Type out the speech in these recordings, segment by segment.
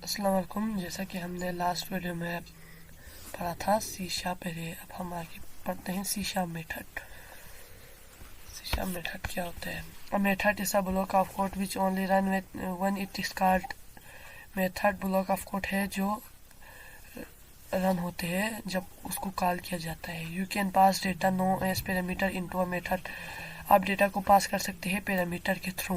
अस्सलाम वालेकुम। जैसा कि हमने लास्ट वीडियो में पढ़ा था सी शार्प एरे, अब हम आगे पढ़ते हैं C sharp method. C sharp method क्या होता है? A method is a block of code which only run when it is called. Method block of code है जो रन होते हैं जब उसको कॉल किया जाता है। You can pass data known as parameter into a method. आप डेटा को पास कर सकते हैं पैरामीटर के थ्रू।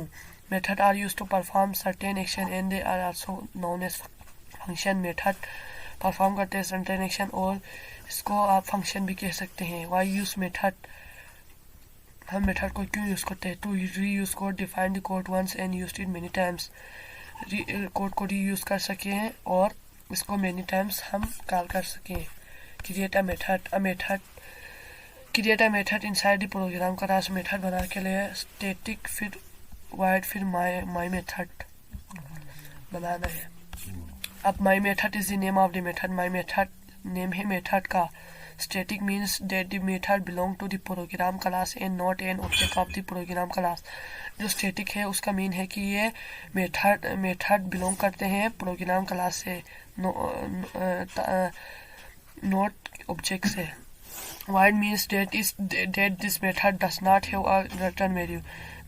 Method are used to perform certain action and they are also known as function. Method perform करते हैं सर्टेन एक्शन और इसको आप फंक्शन भी कह सकते हैं। Why use method? हम मेथड को क्यों यूज करते हैं? To reuse code, define the code once and used it many times. Code को री यूज कर सकें और इसको मेनी टाइम्स हम कॉल कर सकें। Create a method create a method inside the program class. Method बनाने के लिए स्टैटिक फिर वाइड फिर माई मेथड बनाना है। अब my method is the name of the method. My method name है मेथड का। Static means that the method belong to the program class and not an object of the program class. जो static है उसका mean है कि ये method belong करते हैं प्रोग्राम क्लास से, नॉट ऑब्जेक्ट से। Wide means that this method does not have a return value.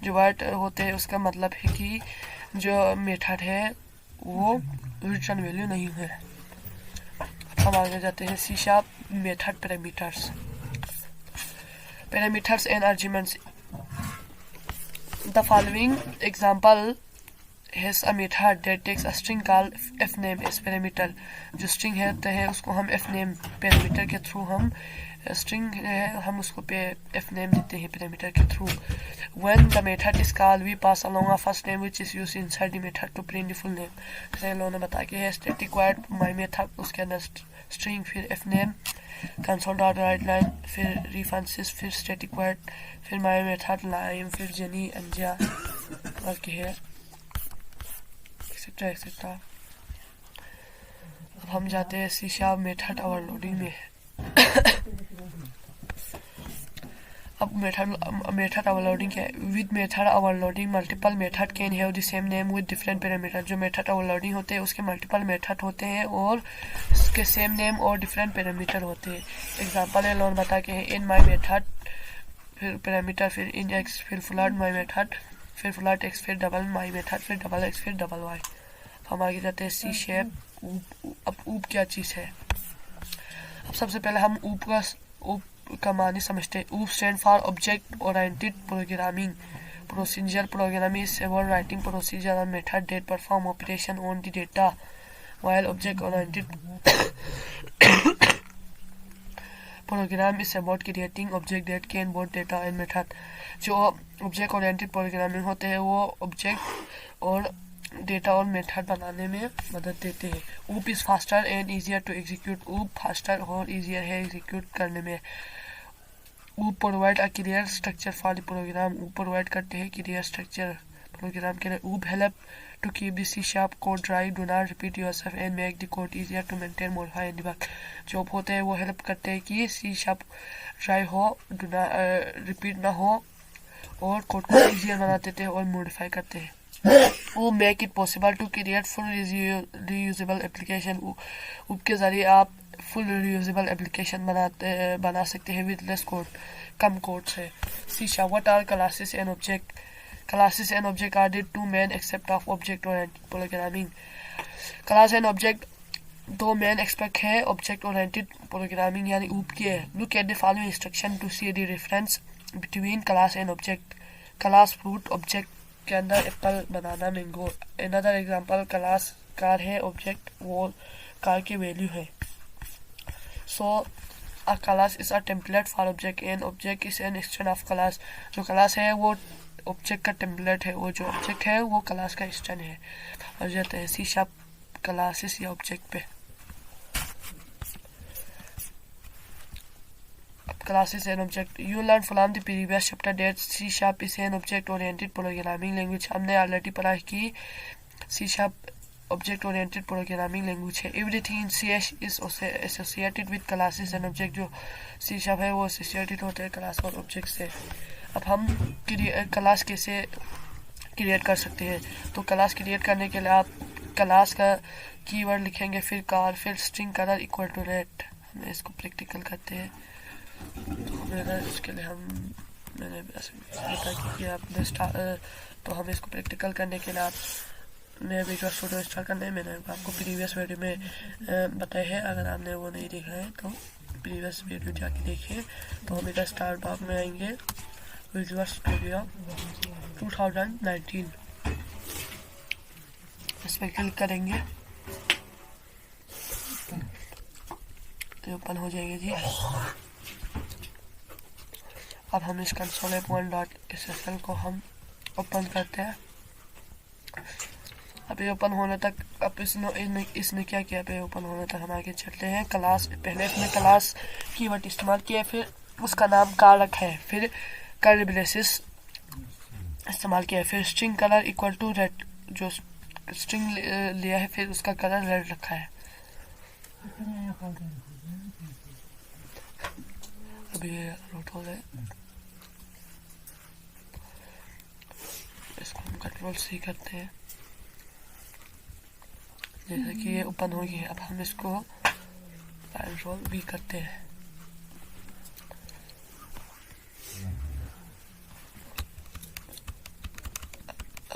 जो वाइड होते हैं उसका मतलब है कि जो मेथड है वो रिटर्न वैल्यू नहीं है। हम आगे जाते हैं C sharp method parameters and arguments. The following example has a method that takes a string called fname as parameter। जो string है उसको हम fname पैरामीटर के थ्रू हम string है हम उसको fname देते हैं पैरामीटर के through. when the method is called we pass along a first name which is used inside the method to print the full name। जैसे लोगों ने बताया कि है static void my method, उसके अंदर string फिर fname console.writeline फिर references फिर static void फिर my method lime फिर jenny अंजा और के है एक्सेट्रा एक्सेट्रा। अब हम जाते हैं सी शार्प मेथड ओवरलोडिंग में। अब मेथड ओवरलोडिंग क्या है? With method overloading multiple method can have the same name with different parameter. जो मेथड ओवरलोडिंग होते हैं उसके मल्टीपल मेथड होते हैं और उसके सेम नेम और डिफरेंट पैरामीटर होते हैं। एग्जांपल है लोन बता के है इन माई मेथड फिर पैरामीटर फिर इन एक्स फिर फ्लड माई मेथड फिर फ्लड एक्स फिर डबल माई मेथड फिर डबल एक्स फिर डबल वाई। हम आगे जाते हैं सी शेप। अब ऊप क्या चीज़ है? अब सबसे पहले हम ऊप का मानी समझते हैं। OOP stand for object oriented programming procedure. Programming is about writing procedure और method that perform operation on the data, while object oriented program is about creating object that can both data and method. जो object oriented programming होते हैं वो object और data और method बनाने में मदद देते हैं। OOP is faster and easier to execute. OOP faster और इजियर है एग्जीक्यूट करने में। OOP provide a clear structure for the program. OOP provide करते हैं क्लियर स्ट्रक्चर प्रोग्राम के लिए। OOP help to keep the C sharp code DRY, do not repeat yourself and make the code easier to maintain, modify and debug. जो होते हैं वो help करते हैं कि सी शार्प ड्राई हो, डू नॉट रिपीट ना हो और कोड को इजियर बना देते हैं और मॉडिफाई करते हैं। वो make it possible to create full reusable application. उसके जरिए आप फुल रीयूजेबल एप्लीकेशन बना सकते हैं विद लेस कोड, कम कोड से। C sharp what are classes and object? Classes and object are the two main except of object oriented programming. Class and object दो main expect है object oriented programming यानी OOP के। Look at the following instruction to see the difference between class and object. Class fruit, object के अंदर apple, banana, mango. Another example class car है, object वो car की value है। So a class is a template for object and object is an extension of class. जो class है वो object का टेम्पलेट है, वो जो ऑब्जेक्ट है वो क्लास का एक्सटेंशन है। और जाते हैं सी शार्प क्लासेस या ऑब्जेक्ट पे। Classes and object. You learned from the previous chapter that C Sharp is an object-oriented programming language. हमने ऑलरेडी पढ़ा कि C Sharp object-oriented programming language है। Everything in C is associated with classes and object। जो C Sharp है वो associated होते हैं class और ऑब्जेक्ट से। अब हम क्लास कैसे क्रिएट कर सकते हैं? तो क्लास क्रिएट करने के लिए आप क्लास का कीवर्ड लिखेंगे, फिर कार, फिर string colour equal to red. हम इसको प्रैक्टिकल करते हैं। तो मेरा इसके लिए मैंने ऐसे लिखा कि आपने तो हम इसको प्रैक्टिकल करने के लिए आपने विजुअल स्टूडियो इंस्टॉल करना है। मैंने आपको प्रीवियस वीडियो में बताया है, अगर आपने वो नहीं देखा है तो प्रीवियस वीडियो जाके देखिए। तो हम इधर स्टार्ट बॉक्स में आएंगे, विजुअल स्टूडियो 2019 इस पर क्लिक करेंगे तो ओपन हो जाएगी जी। अब हम इस कंसोल f1.ssl को हम ओपन करते हैं। अब ये ओपन होने तक, अब इसने क्या किया, पे ओपन होने तक हम आगे चलते हैं। क्लास, पहले इसने क्लास कीवर्ड इस्तेमाल किया, फिर उसका नाम कार रखा है, फिर कर्ली ब्रेसेस इस्तेमाल किया है, फिर string colour equal to red, जो स्ट्रिंग लिया है फिर उसका कलर रेड रखा है। अभी लोड हो गए, इसको हम कंट्रोल सी करते हैं, जैसे कि ये ओपन हो गया। अब हम इसको कंट्रोल भी करते हैं।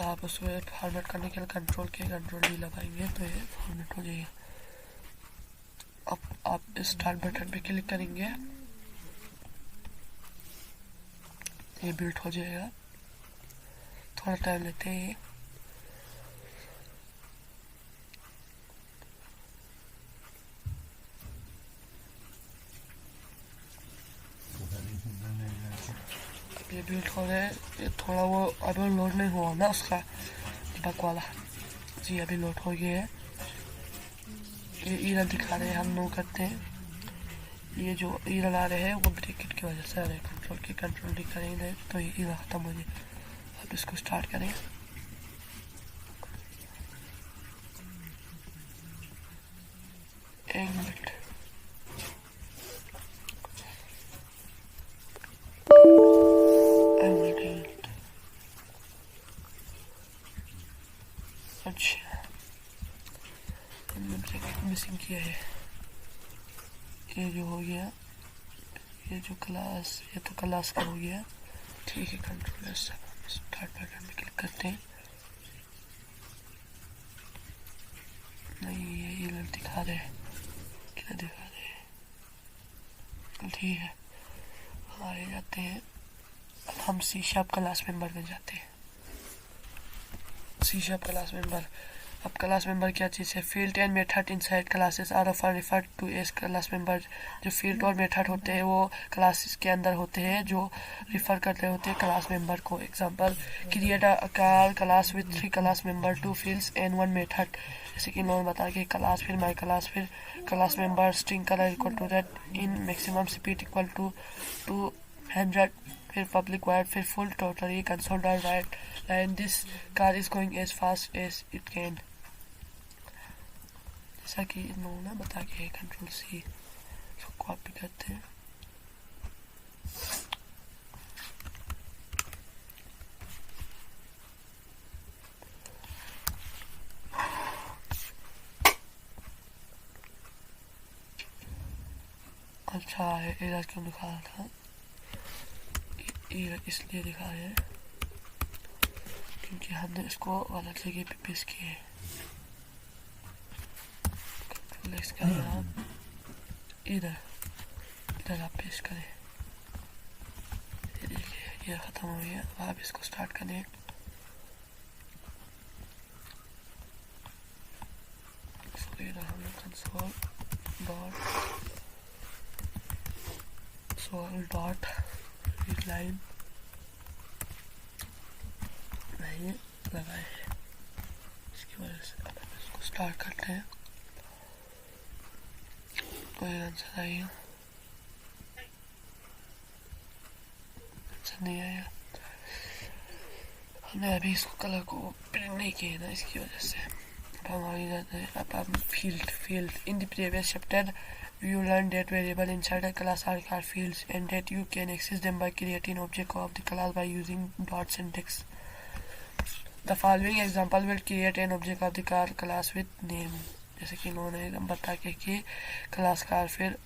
आप उसको फॉर्मेट करने के लिए कंट्रोल भी लगाएंगे तो ये फॉर्मेट हो जाएगा। अब आप स्टार्ट बटन पे क्लिक करेंगे, ये बिल्ड हो जाएगा। थोड़ा टाइम लेते हैं। ये बिल्ड हो रहा है, ये थोड़ा वो अभी लोड नहीं हुआ ना उसका बग वाला जी। अभी लोड हो गया है, ये एरर दिखा रहे हैं, हम नो करते हैं। ये जो एरर आ रहे हैं वो ब्रेकेट की वजह से आ रहे हैं, कंट्रोल दिखा रहे हैं, तो ये एरर खत्म हो गया। अब इसको स्टार्ट करें। एक मिनट, अच्छा हमने ब्रैकेट मिसिंग किया है। ये जो हो गया, ये जो क्लास, ये तो क्लास का हो गया, ठीक है। कंट्रोल स्टार्ट बटन में क्लिक करते हैं। नहीं, ये एरर दिखा रहे हैं, क्या दिखा रहे हैं, ठीक है। आगे जाते हैं। अब हम सी शार्प क्लास मेंबर में जाते हैं। सी शार्प क्लास मेंबर, अब क्लास मेंबर क्या चीज़ है? Field and method inside classes are often referred to as class member. जो फील्ड और मेथड होते हैं वो क्लासेस के अंदर होते हैं, जो रिफर करते होते हैं क्लास मेंबर को। Example, create a car class with 3 class member, 2 fields and 1 method. जैसे कि इन्होंने बता के क्लास, फिर माई क्लास, फिर class member, string colour equal to red, int maximum speed equal to 200, फिर पब्लिक वाइड, फिर फुल टोटल, ये console dot write line, this car is going as fast as it can. जैसा कि इन्होंने बता के control C इसको copy करते हैं। अच्छा है, एरर क्यों दिखा रहा था? एरर इसलिए दिखा है क्योंकि हमने इसको गलत जगह पे पेस्ट किया है। कंट्रोल एक्स का यहाँ इधर आप पेस्ट करें। ये देखिए, ये खत्म हो गया। अब आप इसको स्टार्ट करें। हमने कंसोल डॉट रीड लाइन नहीं लगाए हैं, इसकी वजह से। अब हम इसको स्टार्ट करते हैं। कोई आंसर आएगा? आंसर नहीं आया। हमने अभी इसको कलर को प्रिंट नहीं किया ना, इसकी वजह से। अब हम आगे जाते हैं। अब हम field in the previous chapter you learn that variable inside a class are called fields and that you can access them by creating object of the class by using dot syntax. The following example will create an object of the car class with name. जैसे कि इन्होंने बता के कि class car, फिर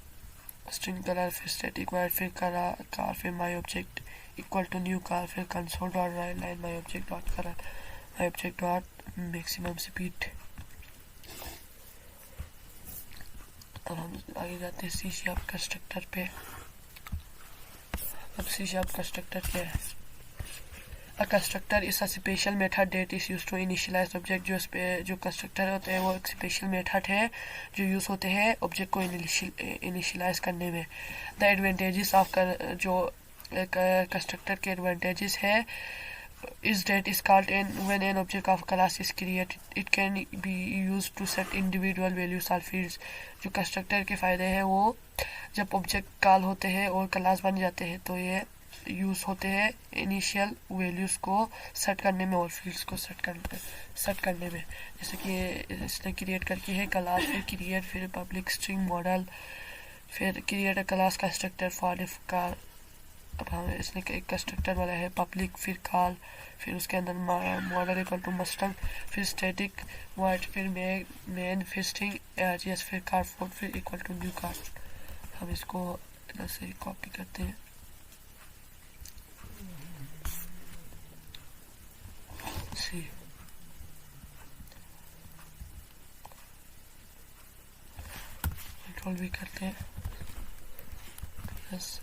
string colour, फिर static void, फिर car, फिर my object equal to new car, फिर console dot write line my object dot colour my object dot maximum speed. अब हम आगे जाते हैं सी शार्प कंस्ट्रक्टर पे। अब सी शार्प कंस्ट्रक्टर क्या है? A constructor is a special method that is used to initialise object. जो कंस्ट्रक्टर होते हैं वो एक स्पेशल मेथड है जो यूज होते हैं ऑब्जेक्ट को इनिशियलाइज करने में। द एडवांटेजेस ऑफ जो कंस्ट्रक्टर के एडवांटेजेस है is that is called when an object of class is created, it can be used to set individual values or fields। जो कंस्ट्रक्टर के फायदे हैं वो जब ऑब्जेक्ट कॉल होते हैं और क्लास बन जाते हैं तो ये यूज होते हैं इनिशियल वैल्यूज को सेट करने में और फील्ड्स को सेट करने में। जैसे कि इसने क्रिएट करके है क्लास, फिर क्रिएट, फिर पब्लिक स्ट्रिंग मॉडल, फिर create a class constructor for if car. अब हमें इसने एक कंस्ट्रक्टर वाला है पब्लिक, फिर कॉल, फिर उसके अंदर मॉडल इक्वल टू मस्टंग, फिर स्टैटिक वाइड, फिर मेन, फिर स्ट्रिंग एजेस, फिर कार फोर्ड, फिर इक्वल टू न्यू कार। हम इसको इधर से कॉपी करते हैं। सी कंट्रोल भी करते हैं। बस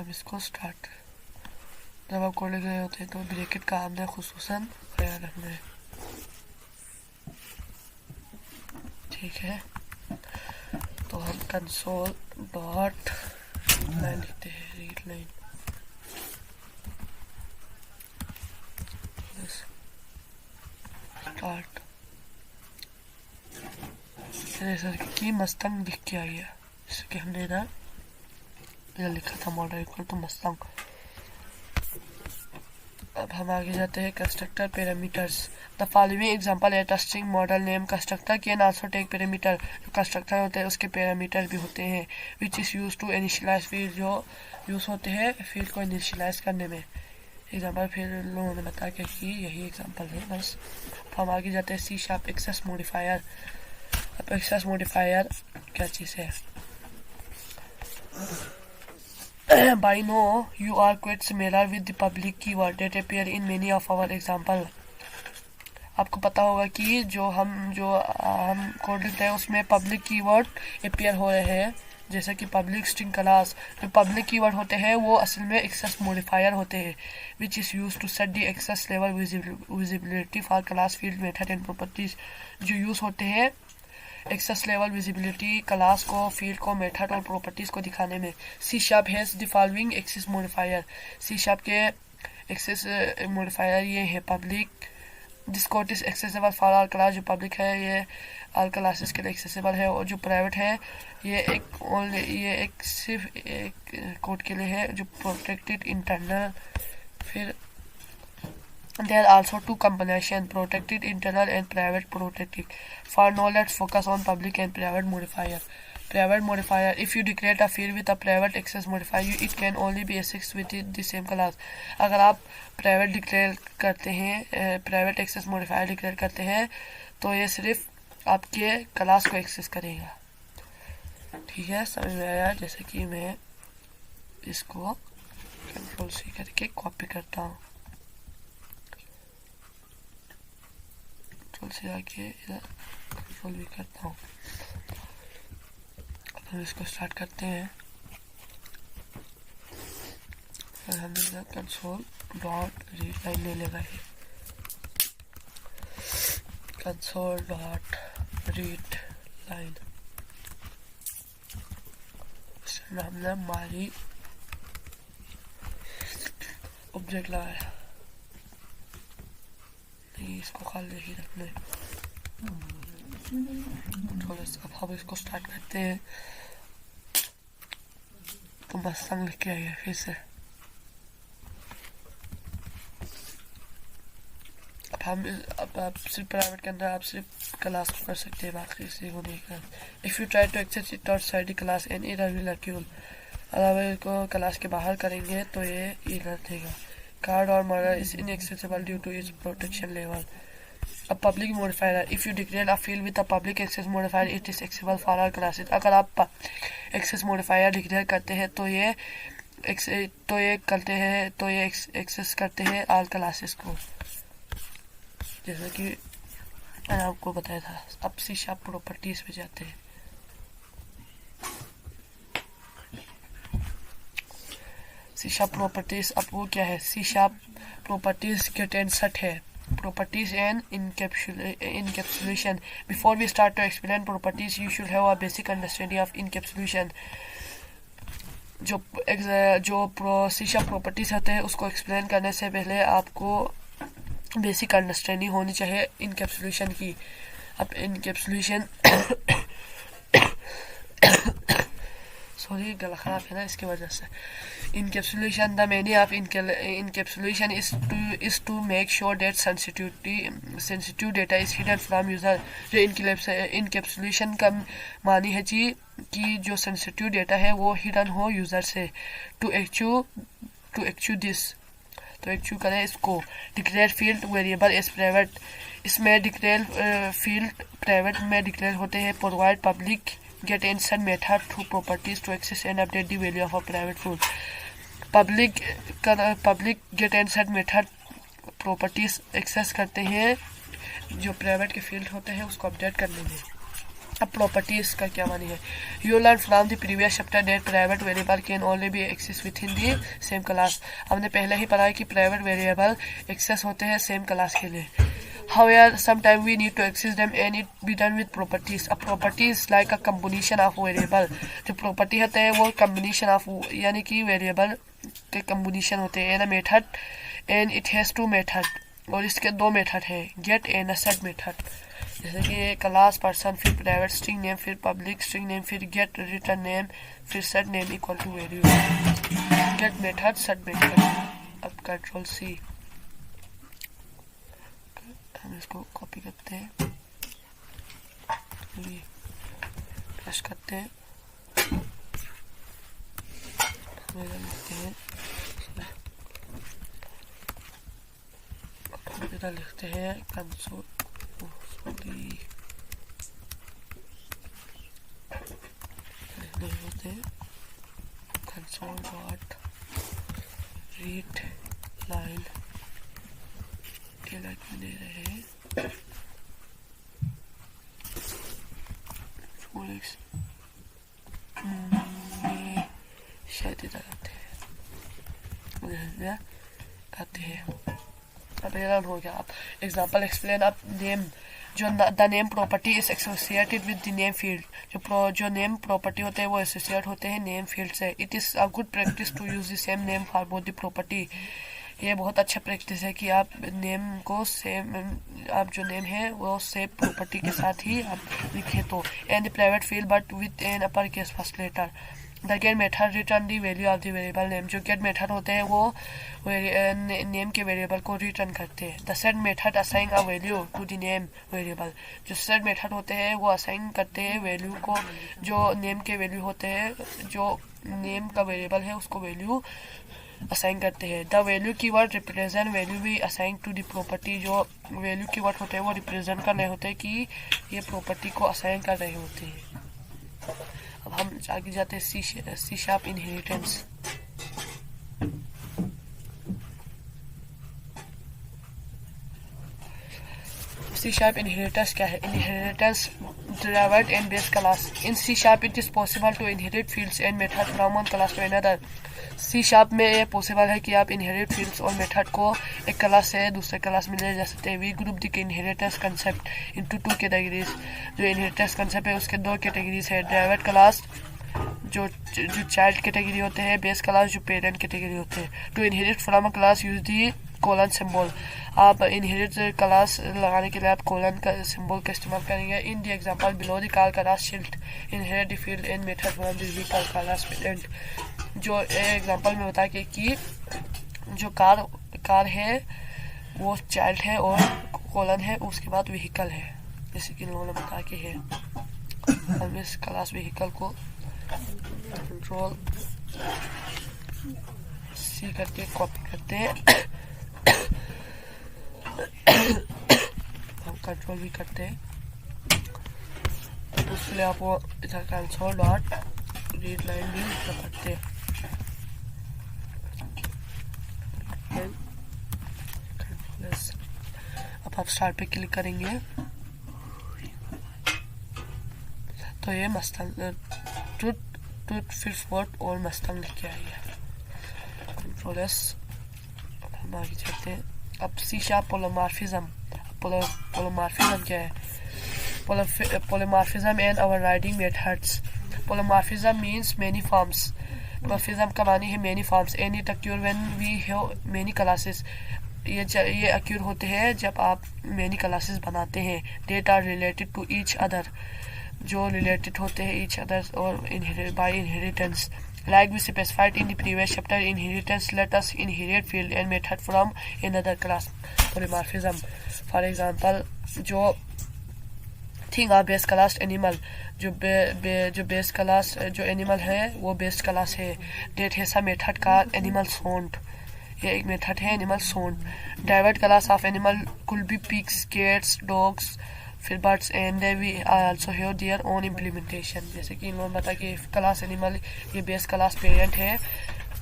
अब इसको स्टार्ट, जब आप कोड लिख रहे होते हैं तो ब्रैकेट का हमने खुसूसन ख्याल रखना है। ठीक है, तो हम कंसोल डॉट लाइन लिखते हैं, रीड लाइन। स्टार्ट सर की मस्तंग लिख के आ गया, जैसे कि हमने ना लिखा था मॉडल इक्वल टू मस्तंग। अब हम आगे जाते हैं constructor parameters. The following example है string model name constructor can also take parameter. जो कंस्ट्रक्टर होते हैं उसके पैरामीटर भी होते हैं which is use to initialise field, जो यूज होते हैं फील्ड को इनिशियलाइज करने में। एग्जांपल फिर लोगों ने बता के कि यही एग्जांपल है बस। हम आगे जाते हैं सी शार्प एक्सेस मॉडिफायर। अब एक्सेस मॉडिफायर क्या चीज़ है? By now you are quite similar with the public keyword that appear in many of our example। आपको पता होगा कि जो हम कोड लिखते हैं उसमें पब्लिक कीवर्ड अपीयर हो रहे हैं, जैसे कि पब्लिक स्ट्रिंग क्लास। जो पब्लिक कीवर्ड होते हैं वो असल में एक्सेस मॉडिफायर होते हैं which is use to set the access level visibility for class field method and properties. जो यूज होते हैं एक्सेस लेवल विजिबिलिटी क्लास को, फील्ड को, मेथड और प्रॉपर्टीज को दिखाने में। C sharp has the following access modifier. C sharp के एक्सेस मॉडिफायर ये है public, this code is accessible for all class. जो पब्लिक है ये ऑल क्लासेस के लिए एक्सेसिबल है, और जो प्राइवेट है ये एक सिर्फ एक कोड के लिए है जो प्रोटेक्टेड इंटरनल। फिर there are also two combination, protected internal and private protected। For now let's focus on public and private modifier। Private modifier, if you declare a field with a private access modifier it can only be accessed within the same class। अगर आप private declare करते हैं, private access modifier declare करते हैं तो ये सिर्फ आपके क्लास को एक्सेस करेगा। ठीक है, समझ में आया? जैसे कि मैं इसको कंट्रोल सी करके कॉपी करता हूँ, से आके इधर कंट्रोल भी करता हूँ। अब हम इसको स्टार्ट करते हैं। फिर हम इधर कंसोल डॉट रीड लाइन ले लेगा है, कंसोल डॉट रीड लाइन। हमने हमारी ऑब्जेक्ट लगाया, इसको खाली ही रखना है। अब हम इसको स्टार्ट करते हैं तो मस्तंग लिख के आइए फिर से। अब सिर्फ प्राइवेट के अंदर आप सिर्फ क्लास को कर सकते हैं, बाकी किसी को नहीं कर। If you try to access it outside the class and error will occur. अगर इसको क्लास के बाहर करेंगे तो ये एरर देगा। कार्ड और model is inaccessible due to its protection level. A public modifier. If you declare a field with a public access modifier, it is accessible for all classes. अगर आप access modifier declare करते हैं तो ये access करते हैं all classes को, जैसा कि मैंने आपको बताया था। अब C# properties पे जाते हैं। C# properties, अब वो क्या है? C# properties get and set है। Properties and encapsulation. Before we start to explain properties, you should have a basic understanding of encapsulation. जो C# properties होते हैं उसको explain करने से पहले आपको basic understanding होनी चाहिए encapsulation की। अब encapsulation सॉरी गला खराब है ना, इसकी वजह से। Encapsulation, the meaning of encapsulation is to make sure that sensitive data is hidden from user. जो encapsulation का मानी है जी कि जो sensitive data है वो hidden हो user से। To achieve this, तो achieve करें इसको। Declare field variable as private, इसमें declare field private में declare होते हैं। Provide public get and set method to properties to access and update the value of a private field. Public get and set method properties access करते हैं जो private के field होते हैं उसको अपडेट करने में। अब प्रॉपर्टीज का क्या मानी है? You learn from the previous chapter that private variable can only be accessed within the same class. हमने पहले ही पढ़ा है कि प्राइवेट वेरिएबल एक्सेस होते हैं सेम क्लास के लिए। However, sometimes we need to access them and it be done with properties. A property is like a combination of variable. जो property होते हैं वो combination of यानी कि variable के combination होते हैं। And a method and it has two method, और इसके दो मेथड है, get and a set method। जैसे कि क्लास पर्सन, फिर प्राइवेट स्ट्रिंग नेम, फिर पब्लिक स्ट्रिंग नेम, फिर गेट रिटर्न नेम, फिर set name equal to value. Get method, set method. अब कंट्रोल C, हम इसको कॉपी करते हैं, प्रेस करते हैं, लिखते हैं console console dot read line दे रहे हैं। शायद इधर आते हैं। अब एरर हो गया। अब एग्जांपल एक्सप्लेन। अब नेम, जो the name property is associated with the name field, जो नेम प्रॉपर्टी होते हैं वो एसोसिएट होते हैं नेम फील्ड से। It is a good practice to use the same name for both the property. ये बहुत अच्छा प्रैक्टिस है कि आप नेम को सेम, आप जो नेम है वो सेम प्रॉपर्टी के साथ ही आप लिखें तो। And the private field but with an upper case first letter. The get method return the value of the variable name. जो गेट मेथड होते हैं वो नेम के वेरिएबल को रिटर्न करते हैं। The set method assign a value to the name variable. जो set method होते हैं वो असाइन करते हैं वैल्यू को, जो नेम के वैल्यू होते हैं, जो नेम का वेरिएबल है उसको वैल्यू असाइन करते हैं। The value keyword represent value भी असाइन टू द प्रॉपर्टी। जो वैल्यू कीवर्ड होते हैं वो रिप्रेजेंट कर रहे होते हैं कि ये प्रॉपर्टी को असाइन कर रहे होते हैं। अब हम आगे जाते हैं C# इनहेरिटेंस। C# inheritance क्या है? Inheritance derived and base class. In C# it is possible to inherit fields and method from one class to another. C# में ये पॉसिबल है कि आप इनहेरिट फील्ड्स और मेथड को एक क्लास से दूसरे क्लास में ले जा सकते हैं। We group the inheritance concept into two categories. जो इनहेरिटेंस कंसेप्ट है उसके दो कैटेगरीज है। ड्राइवर्ड क्लास जो चाइल्ड कैटेगरी होते हैं, बेस क्लास जो पेरेंट कैटेगरी होते हैं। To inherit from a class use the colon symbol. आप इनहेरिट क्लास लगाने के लिए आप कोलन का सिंबल का इस्तेमाल करेंगे। In the example below the car class shield inherit the field and method from the car class parent. जो एग्जांपल में बता के कि जो कार है वो चाइल्ड है और कोलन है, उसके बाद व्हीकल है, जैसे कि उन्होंने बता के है। हम इस क्लास व्हीकल को कंट्रोल C करके कॉपी करते हैं। हम कंट्रोल भी करते हैं। उसके लिए आप वो इधर कंसोल डॉट रीड लाइन भी करते हैं। अब आप स्टार्ट पे क्लिक करेंगे तो ये मस्टंग टूट फिर फोर्ट और मस्टंग लिख के आएगा। Control S. हम आगे चलते हैं। अब सी शार्प पोलोमॉर्फिज्म। पोलोमॉर्फिज्म क्या है? Polymorphism and overriding methods. Polymorphism means many forms. Polymorphism का मानी है many forms and it occur when we have many classes. ये occur होते हैं जब आप many classes बनाते हैं that are related to each other, जो related होते हैं each other और by inheritance. Like we specified in the previous chapter, inheritance let us inherit field and method from another class. Polymorphism. For example, जो thing आ base class animal, जो base class जो animal है वो base class है। Date है सा method का animal सोंड, ये एक मेथड है animal sound. Derived class of animal could be pigs, cats, dogs, फिर birds and they we also have their own implementation. जैसे कि इन्होंने बताया कि क्लास एनिमल ये बेस क्लास पेरेंट है।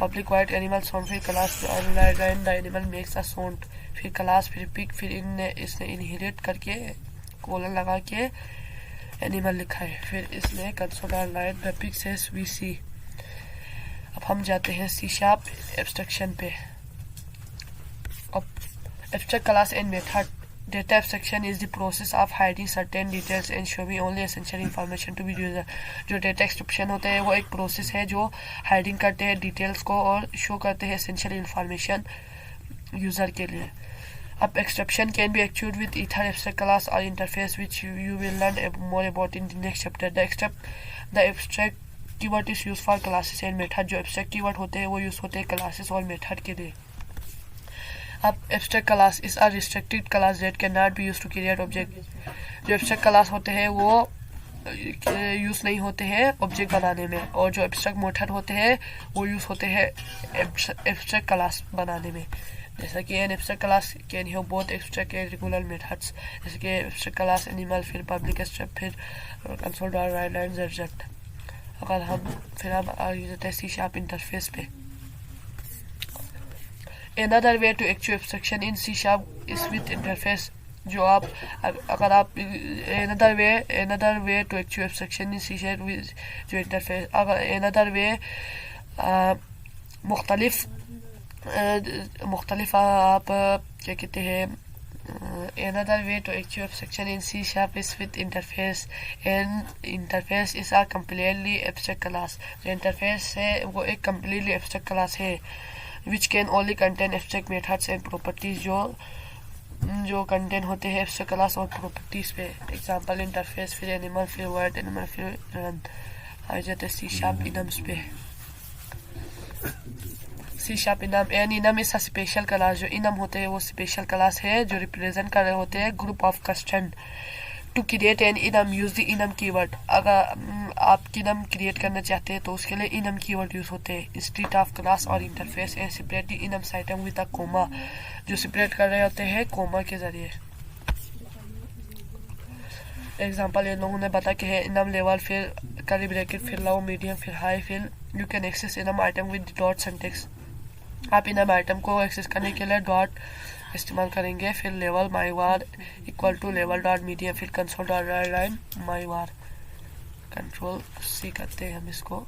पब्लिक वाइड एनिमल सोंड, फिर class the animal makes a sound, फिर क्लास, फिर पिग, फिर इसने इनहेरिट करके कोलन लगा के एनिमल लिखा है। फिर इसने console line the pig says we see. अब हम जाते हैं सी शार्प एब्स्ट्रक्शन पे। अब abstract class and method. Data abstraction is the process of hiding certain details and showing only essential information to the user. जो data extraction होता है वो एक प्रोसेस है जो हाइडिंग करते हैं डिटेल्स को और शो करते हैं एसेंशियल इंफॉर्मेशन यूजर के लिए। Up extraction can be achieved with either abstract class or interface, which you will learn more about in the next chapter. The abstract keyword is used for classes and method. जो abstract keyword होते हैं वो use होते हैं classes और method के लिए। अब abstract class is a restricted class that cannot be used to create object. जो abstract class होते हैं वो यूज नहीं होते हैं ऑब्जेक्ट बनाने में, और जो abstract method होते हैं वो यूज होते हैं abstract class बनाने में। जैसा कि an abstract class can have both abstract and regular methods. जैसे कि एब्स्ट्रैक्ट क्लास एनिमल, फिर पब्लिक एब्स्ट्रैक्ट, फिर console dot write line result. अगर हम आगे जाते हैं सी शार्प इंटरफेस पे। Another way to achieve abstraction in C sharp is with interface. जो आप अगर आप another way to achieve abstraction in C sharp with जो इंटरफेस, अगर another way मुख्तलिफ आप क्या कहते हैं। another way to achieve abstraction in C sharp is with interface, and interface is a completely abstract class. जो interface है वो एक completely abstract class है which can only contain abstract methods and properties, जो कंटेन होते हैं abstract class और properties पे। example interface, फिर animal, फिर word animal, फिर run। आ जाते हैं C sharp enums पे। C sharp enum, an enum is special class. जो इनम होते हैं वो स्पेशल क्लास है जो रिप्रेजेंट कर रहे होते हैं group of constraint. To create an enum use the enum keyword. अगर आप इनम क्रिएट करना चाहते हैं तो उसके लिए इनम कीवर्ड यूज होते हैं इंस्टेड ऑफ क्लास और interface, and separate the enum item with a comma, जो सेपरेट कर रहे होते हैं कोमा के जरिए। एग्जाम्पल इन लोगों ने बताया कि है इनम लेवल, फिर कर्ली ब्रैकेट, फिर लो, मीडियम, फिर हाई, फिर you can access enum item with dot syntax. आप इनम आइटम को एक्सेस करने के लिए डॉट इस्तेमाल करेंगे। फिर level my var equal to level dot medium, फिर console dot line my var. Control C करते हैं हम इसको।